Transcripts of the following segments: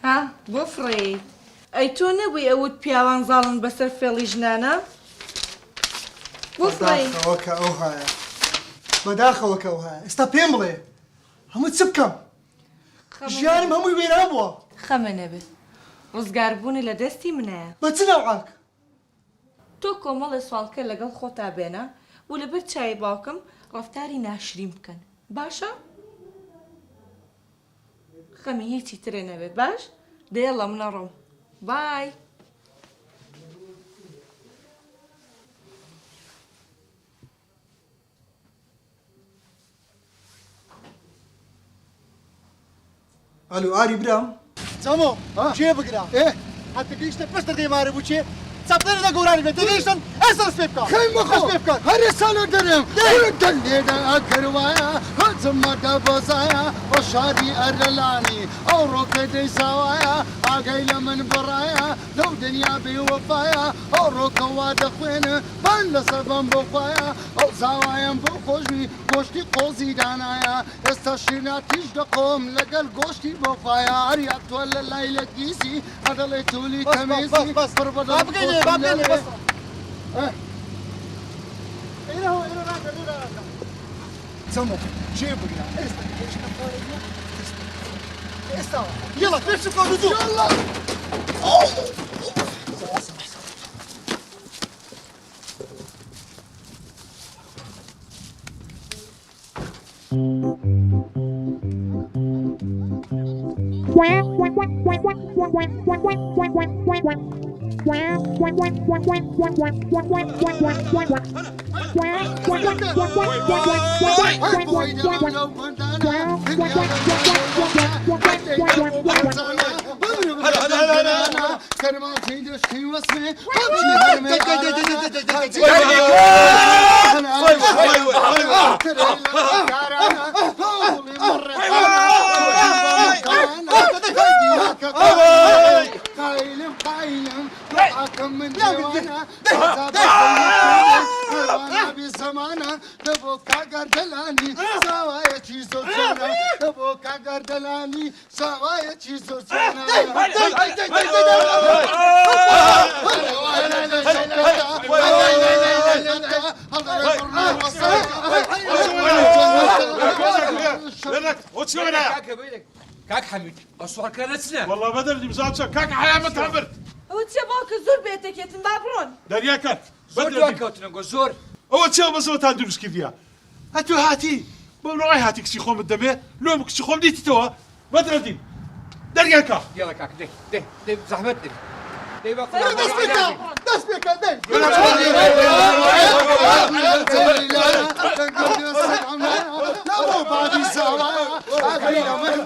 ها بفڕێ ئەی تۆ نەبووی ئەوت پیاوان زاڵن بەسەر فێڵی ژنانە بفڕێ بەداخەوەکە ئەو هایە بەداخەوەکە ئەو هایە ئێستا پێم بڵێ هەموو چ بکەم ژیانم هەمووی وێران بووە خەمە نەبێت ڕزگاربوونی لە دەستی منایە بە چ نەوعاک تۆ کۆمەڵی سوالکە لەگەڵ خۆتا بێنە و لەبەر چای باوکم ڕەفتاری ناشرین بکەن باشە؟ خەمی هیچی ترێ نەبێت باش؟ دێڵە منە ڕۆم بای ئەلو ئاری برام چەمۆ کێ بگرا هەتە گەیشتە پشتە دەیمارە بوو چێ چەپلێنە لە گەورانی بێت دەگەیشتن ئێستا دەست پێ بکە خەی مەخۆ پێ بکە هەرێ ساڵۆ دەرێم دەلێدە ئەکردوایە هەجمەکە بۆزایە بۆ شادی ئەرلانی ئەو ڕۆکە دەیساوایە ئاگەی لە من بڕایە لەو دنیا بێوەفایە ئەو ڕۆکە وا دەخوێنە بان لەسەر بەم بۆ خوایە ئەو زاوایم بۆ خۆشوی گۆشتی قۆزی دانایە ئێستا شیرناتیش دەقۆم لەگەڵ گۆشتی بۆ خوایە هەریا تۆ لە لای لە گیسی ئەدەڵێ تولی کەمێزی پڕ بەدڵ چەمۆ کێ بگرا ئێستا گەیشتە پارێنە ئێستا یەڵا پێش بکە زوو قايلم طلعكم من ديوانا بزمانه تبوكا قردلاني سوايتي زوجانا تبوكا قردلاني سوايتي زوجانا كاك حميد الصور كانت سنة والله بدل اللي مزاجك كاك حياة ما تعبر ئەوە چێ باوکە زۆر بێتێکێتن با بڕۆن دريا كات زور بدل دواكوتنا نقول زور هو تشاو بس هو تندرس كذا هاتو هاتي بقولوا راي هاتي كسي خوم الدمي لو مكسي خوم ديتي توا بدل الدين دريا كات يلا كاك دي زحمتني دي باكو دەست پێکە دەی بابی ساوایە ئاگەی لە من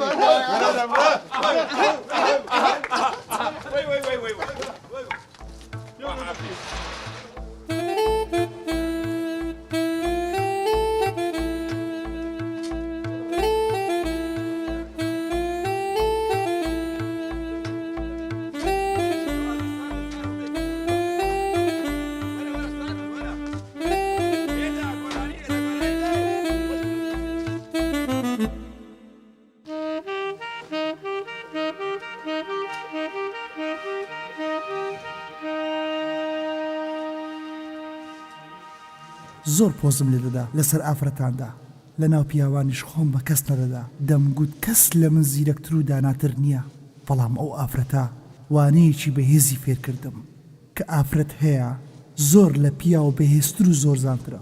زۆر پۆزم لێ دەدا لەسەر ئافرەتاندا لە ناو پیاوانیش خۆم بە کەس نەدەدا دەمگوت کەس لە من زیرەکتر و داناتر نییە بەڵام ئەو ئافرەتە وانەیەکی بەهێزی فێر کردم کە ئافرەت هەیە زۆر لە پیا و بەهێزتر و زۆر زانترە